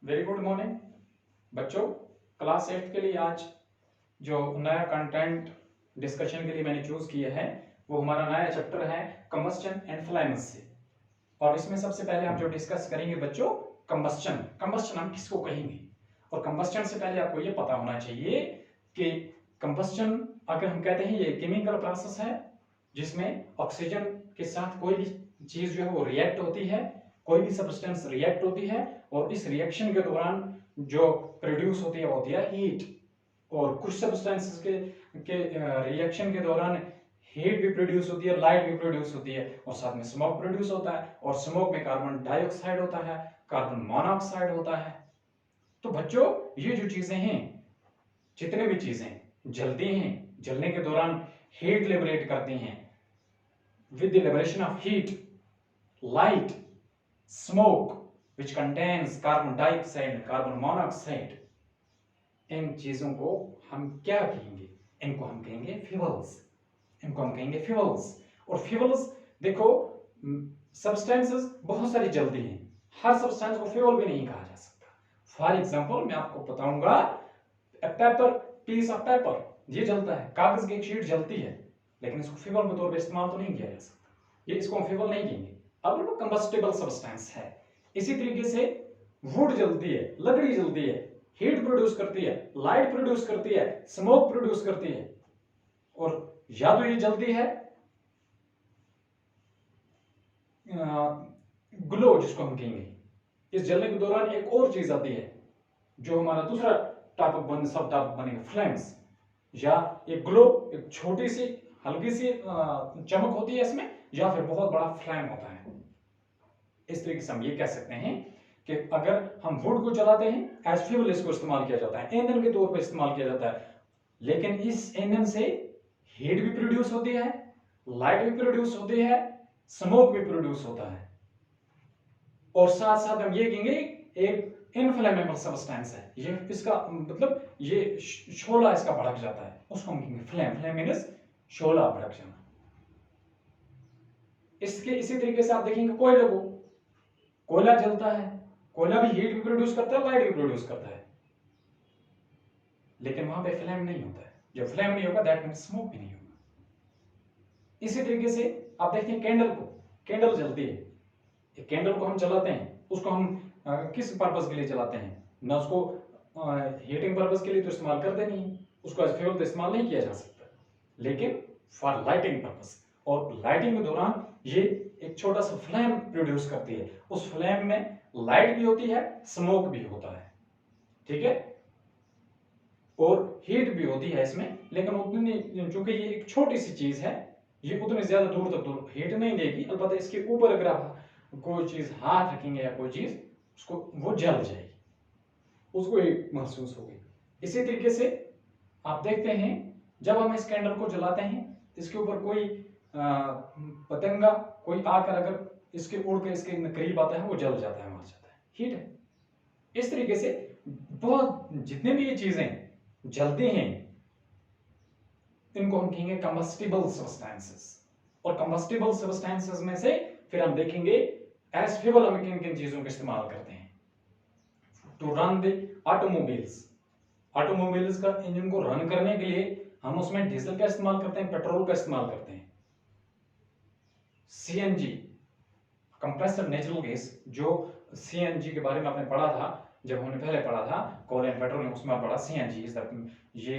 Very good morning बच्चों। Class 8 के लिए आज जो नया कंटेंट डिस्कशन के लिए मैंने चूज किया है वो हमारा नया चैप्टर है कंबस्शन एंड फ्लेमेंसी। और इसमें सबसे पहले हम जो डिस्कस करेंगे बच्चों कंबस्शन। कंबस्शन हम किसको कहेंगे? और कंबस्शन से पहले आपको ये पता होना चाहिए कि कंबस्शन अगर हम कहते हैं ये केमिकल प्रोसेस है जिसमें ऑक्सीजन के साथ कोई भी चीज जो है वो रिएक्ट होती है, कोई भी सब्सटेंस रिएक्ट होती है और इस रिएक्शन के दौरान जो प्रोड्यूस होती है वो होती है हीट। और कुछ सब्सटेंसेस के रिएक्शन के दौरान हीट भी प्रोड्यूस होती है, लाइट भी प्रोड्यूस होती है और साथ में स्मोक प्रोड्यूस होता है। और स्मोक में कार्बन डाइऑक्साइड होता है, कार्बन मोनोऑक्साइड होता है। तो बच्चों ये जो चीजें हैं, जितने भी चीजें जलती हैं, जलने के दौरान हीट लिबरेट करती हैं। With the liberation of heat, light, smoke which contains carbon dioxide, carbon monoxide, इन चीजों को हम क्या कहेंगे? इनको हम कहेंगे फ्यूल्स। इनको हम कहेंगे फ्यूल्स। और फ्यूल्स देखो, सब्सटेंसेस बहुत सारी जलती हैं, हर सब्सटेंस को फ्यूल भी नहीं कहा जा सकता। फॉर एग्जांपल मैं आपको बताऊंगा, पेपर, पीस ऑफ पेपर ये जलता है, कागज की एक शीट जलती है, लेकिन इसको फ्यूल के तौर पर इस्तेमाल तो नहीं किया जा सकता, ये इसको हम फ्यूल नहीं कहेंगे। अब वो कंबस्टेबल सब्सटेंस है। इसी तरीके से वुड जलती है, लकड़ी जलती है, हीट प्रोड्यूस करती है, लाइट प्रोड्यूस करती है, स्मोक प्रोड्यूस करती है। और या तो ये जलती है ग्लो जिसको हम कहेंगे, इस जलने के दौरान एक और चीज आती है जो हमारा दूसरा टॉपिक सब टॉपिक बनेगा, फ्लेम्स। या एक ग्लो, एक छोटी सी हल्की सी चमक होती है इसमें, या फिर बहुत बड़ा फ्लेम होता है। इस तरीके से हम ये कह सकते हैं कि अगर हम वुड को जलाते हैं एज फ्यूल, इसको इस्तेमाल किया जाता है, ईंधन के तौर पर इस्तेमाल किया जाता है, लेकिन इस ईंधन से हीट भी प्रोड्यूस होती है, लाइट भी प्रोड्यूस होती है, स्मोक भी प्रोड्यूस होता है। और साथ साथ हम ये कहेंगे एक इनफ्लेमेबल सब्सटेंस है, ये इसका मतलब ये शोला इसका भड़क जाता है, उसको हम कहेंगे फ्लेम। फ्लेम मींस शोला, भड़क जाना। इसके इसी तरीके से आप देखेंगे कोयले को, कोयला जलता है, कोयला भी हीट भी प्रोड्यूस करता है, लाइट भी प्रोड्यूस करता है, लेकिन वहां पे फ्लेम नहीं होता है। जब फ्लेम नहीं होगा दैट मींस स्मोक भी नहीं होगा। इसी तरीके से आप देखते हैं कैंडल को, कैंडल जलती है, एक कैंडल को हम जलाते हैं, उसको हम किस पर्पस के लिए जलाते हैं? ना उसको हीटिंग पर्पस के लिए तो इस्तेमाल करते नहीं, उसको एज फ्यूल तो इस्तेमाल नहीं किया जा सकता, लेकिन फॉर लाइटिंग पर्पस। और लाइटिंग के दौरान ये एक छोटा सा फ्लेम प्रोड्यूस करती है, उस फ्लेम में लाइट भी होती है, स्मोक भी होता है, ठीक है, और हीट भी होती है इसमें, लेकिन उतनी, चूंकि ये एक छोटी सी चीज है, ये उतनी ज्यादा दूर तक दूर हीट नहीं देगी। अलबत्ता इसके ऊपर अगर आप कोई चीज हाथ रखेंगे या कोई चीज, उसको वो जल जाएगी, उसको ही महसूस होगी। इसी तरीके से आप देखते हैं जब हम इस कैंडल को जलाते हैं, इसके ऊपर कोई पतंगा कोई आकर अगर इसके उड़ के इसके करीब आता है, वो जल जाता है, मर जाता है, हीट है। इस तरीके से बहुत जितने भी ये चीजें जलती हैं, इनको हम कहेंगे कंबस्टिबल सब्सटेंसेस। और कंबस्टिबल सब्सटेंसेस में से फिर हम देखेंगे एज फ्यूल हम किन किन चीजों का इस्तेमाल करते हैं to run the automobiles. Automobiles का इंजन को रन करने के लिए हम उसमें डीजल का इस्तेमाल करते हैं, पेट्रोल का इस्तेमाल करते हैं। सीएनजी, कंप्रेस्ड नेचुरल गैस, जो सीएनजी के बारे में आपने पढ़ा था, जब हमने पहले पढ़ा था कोल एंड पेट्रोलियम, उसमें पढ़ा सीएनजी ये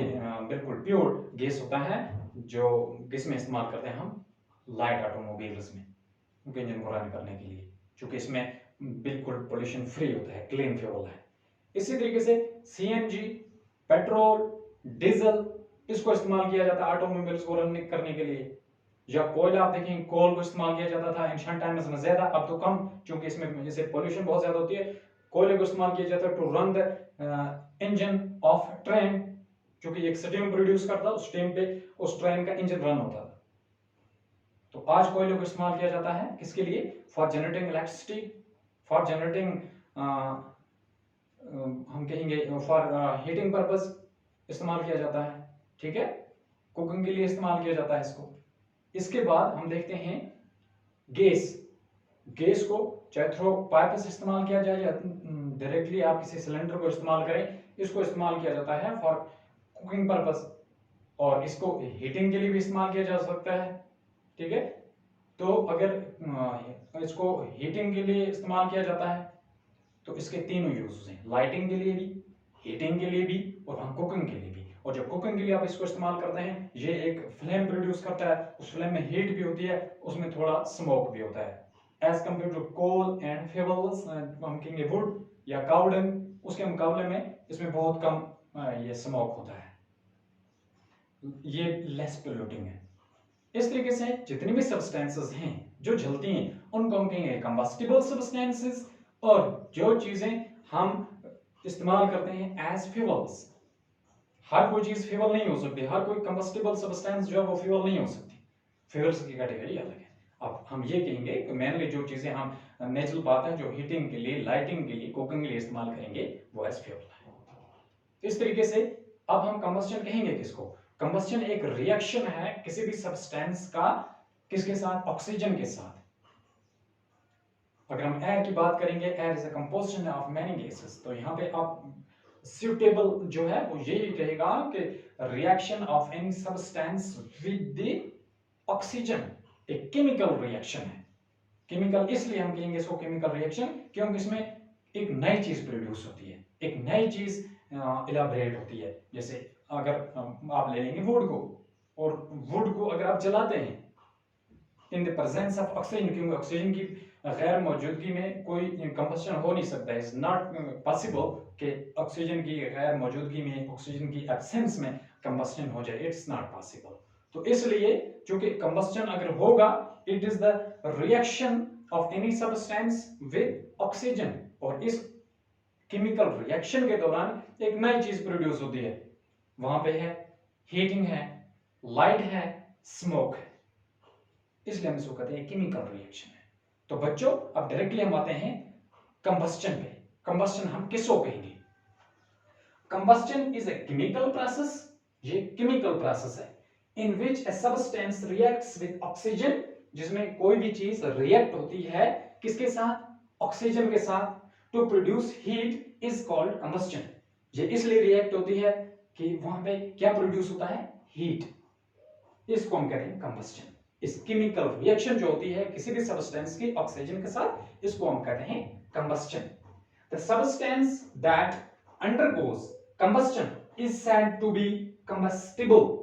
बिल्कुल प्योर गैस होता है जो गैस में इस्तेमाल करते हैं हम लाइट ऑटोमोबाइल्स में उनके इंजन को रन करने के लिए, क्योंकि इसमें बिल्कुल पोल्यूशन फ्री होता है, क्लीन फ्यूल है। इसी तरीके से सीएनजी, पेट्रोल, डीजल, इसको इस्तेमाल किया जाता है ऑटोमोबाइल्स को रन करने के लिए। या कोयला, आप देखेंगे कोल को इस्तेमाल किया जाता था एंशिएंट टाइम्स में ज्यादा, अब तो कम, क्योंकि इसमें जैसे पोल्यूशन बहुत ज्यादा होती है। कोयले को इस्तेमाल किया जाता है to run the engine of train, क्योंकि एक स्टीम प्रोड्यूस करता, उस टाइम पे उस ट्रेन का इंजन रन होता था। तो आज कोयले को इस्तेमाल किया जाता है किसके लिए? For generating electricity, for generating हम कहेंगे फॉर हीटिंग पर्पस इस्तेमाल किया जाता है, ठीक है, कुकिंग के लिए इस्तेमाल किया जाता है इसको। इसके बाद हम देखते हैं गैस। गैस को चाहे थ्रो पाइप से इस्तेमाल किया जाए या डायरेक्टली आप किसी सिलेंडर को इस्तेमाल करें, इसको इस्तेमाल किया जाता है फॉर कुकिंग पर्पस, और इसको हीटिंग के लिए भी इस्तेमाल किया जा सकता है। ठीक है, तो अगर इसको हीटिंग के लिए इस्तेमाल किया जाता है तो इसके तीनों यूज हैं, लाइटिंग के लिए भी, हीटिंग के लिए भी और हम कुकिंग के लिए भी। और जब कुकिंग के लिए आप इसको इस्तेमाल करते हैं, ये एक फ्लेम प्रोड्यूस करता है, उस फ्लेम में हीट भी होती है, उसमें थोड़ा स्मोक भी होता है, as compared to coal and fuels, हम कहेंगे वुड या काउ डंग, उसके मुकाबले में इसमें बहुत कम ये स्मोक होता है, ये लेस पोल्यूटिंग है। इस तरीके से जितनी भी सब्सटेंसेस हैं जो जलती हैं उनको हम कहेंगे कंबस्टिबल सब्सटेंसेस, और जो चीजें हम इस्तेमाल करते हैं एज फ्यूल्स, हर कोई चीज फ्यूल नहीं हो सकती, हर कोई कंबस्टिबल सब्सटेंस जो है वो फ्यूल नहीं हो सकती, फ्यूल्स की कैटेगरी अलग है। अब हम ये कहेंगे कि मेनली जो चीजें हम नेचुरल पाते हैं जो हीटिंग के लिए, लाइटिंग के लिए, कुकिंग के लिए इस्तेमाल करेंगे वो एज फ्यूल है। इस तरीके से अब हम कंबस्शन कहेंगे किसको? कंबस्शन एक रिएक्शन है किसी भी सब्सटेंस का, किसके साथ? ऑक्सीजन के साथ। अगर हम एयर की बात करेंगे, air is a composition of many gases, तो यहाँ पे आप सुटेबल जो है वो यही रहेगा कि reaction of any substance with the oxygen, एक केमिकल रिएक्शन है। केमिकल इसलिए हम कहेंगे इसको केमिकल रिएक्शन क्योंकि इसमें एक नई चीज प्रोड्यूस होती है, एक नई चीज इलाबरेट होती है। जैसे अगर आप ले लेंगे वुड को, और वुड को अगर आप जलाते हैं in the presence of oxygen, क्योंकि ऑक्सीजन की गैर मौजूदगी में कोई कंबस्शन हो नहीं सकता है, इट्स नॉट पॉसिबल कि ऑक्सीजन की गैर मौजूदगी में, ऑक्सीजन की एब्सेंस में कंबस्शन हो जाए, इट्स नॉट पॉसिबल। तो इसलिए चूंकि कंबस्शन अगर होगा, it is the reaction of any substance with oxygen, और इस केमिकल रिएक्शन के दौरान एक नई चीज प्रोड्यूस होती है, वहां पे है हीटिंग है, लाइट है, स्मोक है, इसलिए हम इसको कहते हैं केमिकल रिएक्शन है। तो बच्चों अब डायरेक्टली हम आते हैं कंबस्शन पे। कंबस्शन हम किसको कहेंगे? Combustion is a chemical process, ये केमिकल प्रोसेस है in which a substance reacts with oxygen, जिसमें कोई भी चीज रिएक्ट होती है किसके साथ? ऑक्सीजन के साथ, to produce heat is called combustion. ये इसलिए रिएक्ट होती है कि वहां पे क्या प्रोड्यूस होता है? हीट, इसको हम कहते हैं कंबस्शन। इस केमिकल रिएक्शन जो होती है किसी भी सब्सटेंस की ऑक्सीजन के साथ, इसको हम कहते हैं combustion. The substance that undergoes combustion is said to be combustible.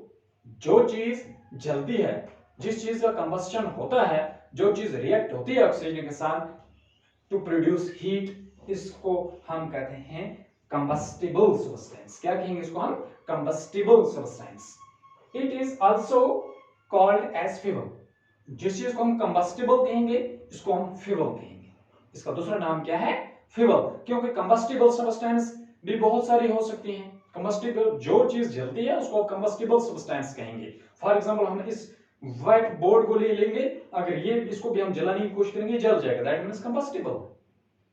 जो चीज जलती है, जिस चीज का कंबस्शन होता है, जो चीज रिएक्ट होती है ऑक्सीजन के साथ टू प्रोड्यूस हीट, इसको हम कहते हैं कंबस्टिबल सब्सटेंस। क्या कहेंगे इसको हम? Combustible substance. It is also called as fuel. जिस चीज को हम कंबस्टिबल कहेंगे इसको हम फ्यूल कहेंगे। इसका दूसरा नाम क्या है? फ्यूल। क्योंकि कंबस्टिबल सब्सटेंस भी बहुत सारी हो सकती हैं। कंबस्टिबल जो चीज जलती है उसको कंबस्टिबल सब्सटेंस कहेंगे। फॉर एग्जांपल हम इस व्हाइट बोर्ड को ले लेंगे, अगर ये इसको भी हम जलाने की कोशिश करेंगे, जल जाएगा, दैट मींस कंबस्टिबल।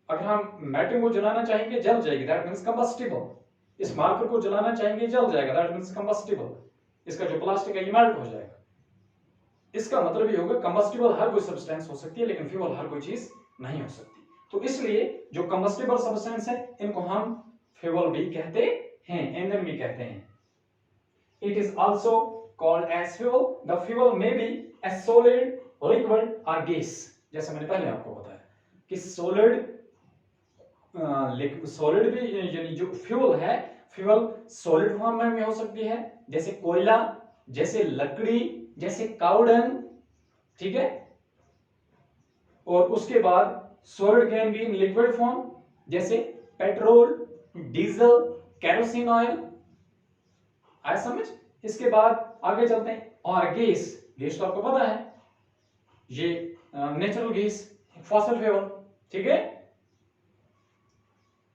अगर हम मेटल को जलाना चाहेंगे, जल जाएगी, दैट मींस कंबस्टिबल। इस मार्कर को जलाना चाहेंगे, जल जाएगा, दैट मींस कंबस्टिबल। इसका जो प्लास्टिक है ये मेल्ट हो जाएगा। इसका मतलब ये होगा कंबस्टिबल हर कोई सब्सटेंस हो सकती है, लेकिन फ्यूल हर कोई चीज नहीं हो सकती। तो इसलिए जो कंबस्टिबल सब्सटेंस है इनको हम फ्यूल भी कहते हैं, ईंधन भी कहते हैं। It is also called as fuel. The fuel may be a solid, liquid और गैस। जैसे मैंने पहले आपको बताया कि सॉलिड भी, यानी जो फ्यूल है, फ्यूल सॉलिड फॉर्म में हो सकती है, जैसे कोयला, जैसे लकड़ी, जैसे काऊ डंग, ठीक है। और उसके बाद solid can be in liquid form, जैसे पेट्रोल, डीजल, केरोसिन ऑयल। आया समझ? इसके बाद आगे चलते हैं। और गैस, गैस तो आपको पता है, ये नेचुरल गैस, फॉसिल फ्यूल, ठीक है।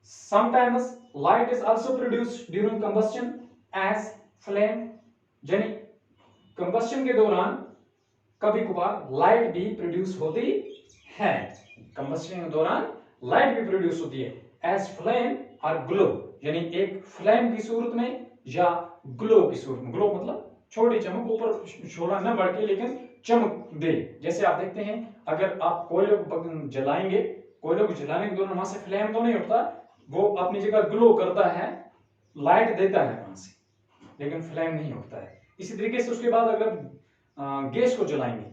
Sometimes light is also produced during combustion as flame, यानी कंबस्शन के दौरान कभी कभार लाइट भी प्रोड्यूस होती है। कंबस्शन के दौरान लाइट भी प्रोड्यूस होती है एज फ्लेम और ग्लो, यानी एक फ्लेम की सूरत में या ग्लो की सूरत में। ग्लो मतलब छोटी चमक, ऊपर शोला न बढ़ के लेकिन चमक दे। जैसे आप देखते हैं अगर आप कोयले को जलाएंगे, कोयले को जलाने के दौरान वहां से फ्लेम तो नहीं उठता, वो अपनी जगह ग्लो करता है, लाइट देता है वहां से, लेकिन फ्लेम नहीं उठता है। इसी तरीके से उसके बाद अगर गैस को जलाएंगे,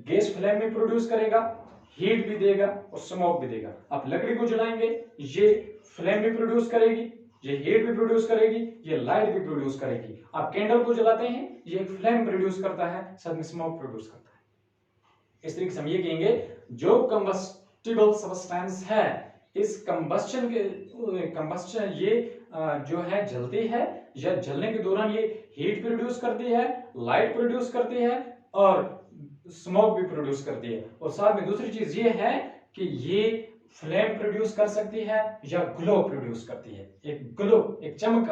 गैस फ्लेम भी प्रोड्यूस करेगा, हीट भी देगा और स्मोक भी देगा। आप लकड़ी को जलाएंगे, ये फ्लेम भी प्रोड्यूस करेगी, ये हीट भी प्रोड्यूस करेगी, ये लाइट भी प्रोड्यूस करेगी। आप कैंडल को जलाते हैं, ये एक फ्लेम प्रोड्यूस करता है, साथ में स्मोक प्रोड्यूस करता है। इस तरीके से हम ये कहेंगे जो कंबस्टिबल सब्सटेंस है, इस कंबस्टन ये जो है जलती है, या जलने के दौरान ये हीट प्रोड्यूस करती है, लाइट प्रोड्यूस करती है और स्मोक भी प्रोड्यूस करती है। और साथ में दूसरी चीज ये है कि ये फ्लेम प्रोड्यूस कर सकती है या ग्लो प्रोड्यूस करती है। एक ग्लो, एक चमक,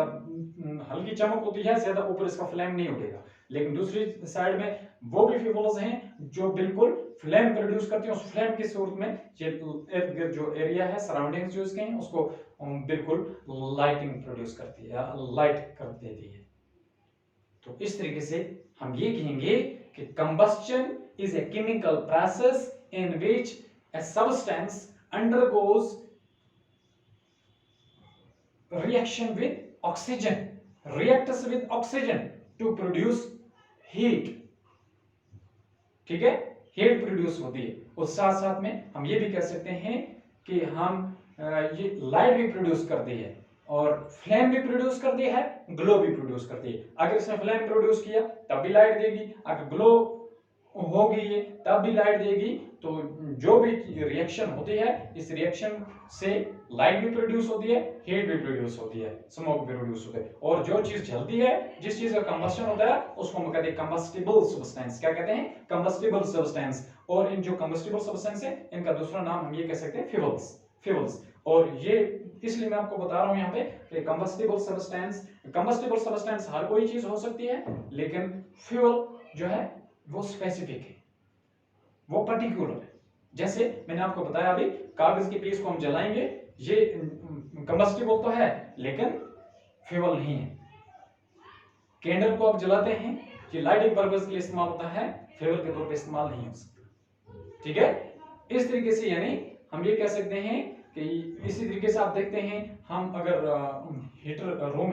हल्की चमक होती है, ज्यादा ऊपर इसका फ्लेम नहीं उठेगा। लेकिन दूसरी साइड में वो भी फ्यूल्स हैं जो बिल्कुल फ्लेम प्रोड्यूस करती हैं। उस फ्लेम की सूरत में ये इर्द गिर्द जो एरिया है, सराउंडिंग्स जो इसके हैं, उसको बिल्कुल लाइटिंग प्रोड्यूस करती है, लाइट कर देती है। तो इस तरीके से हम ये कहेंगे कि combustion is a chemical process in which a substance undergoes reacts with oxygen to produce heat। ठीक है, हीट प्रोड्यूस होती है। और साथ साथ में हम ये भी कह सकते हैं कि हम ये लाइट भी प्रोड्यूस करती है और फ्लेम भी प्रोड्यूस करती है, ग्लो भी प्रोड्यूस करती है। अगर इसने फ्लेम प्रोड्यूस किया तब भी लाइट देगी, अगर ग्लो होगी ये तब भी लाइट देगी। तो जो भी रिएक्शन होती है, इस रिएक्शन से लाइट भी प्रोड्यूस होती है, हीट भी प्रोड्यूस होती है, स्मोक भी प्रोड्यूस होता है। और जो चीज जलती है, जिस चीज का कंबस्शन होता है, उसको हम कहते हैं कंबस्टिबल सब्सटेंस। क्या कहते हैं? Combustible substance. और इन जो कंबस्टिबल सब्सटेंस है, इनका दूसरा नाम हम ये कह सकते हैं फ्यूल्स। और ये इसलिए मैं आपको बता रहा हूं यहाँ पे कि कंबस्टिबल सब्सटेंस हर कोई चीज हो सकती है, लेकिन फ्यूल जो है वो स्पेसिफिक है, वो पर्टिकुलर है। जैसे मैंने आपको बताया अभी, कागज के पीस को हम जलाएंगे, ये कंबस्टिबल तो है लेकिन फ्यूल नहीं है। कैंडल को आप जलाते हैं, ये लाइटिंग पर्पस के लिए इस्तेमाल होता है, फ्यूल के तौर पे इस्तेमाल नहीं हो सकता। ठीक है, इस तरीके से यानी हम ये कह सकते हैं कि इसी तरीके से आप देखते हैं, हम अगर हीटर रूम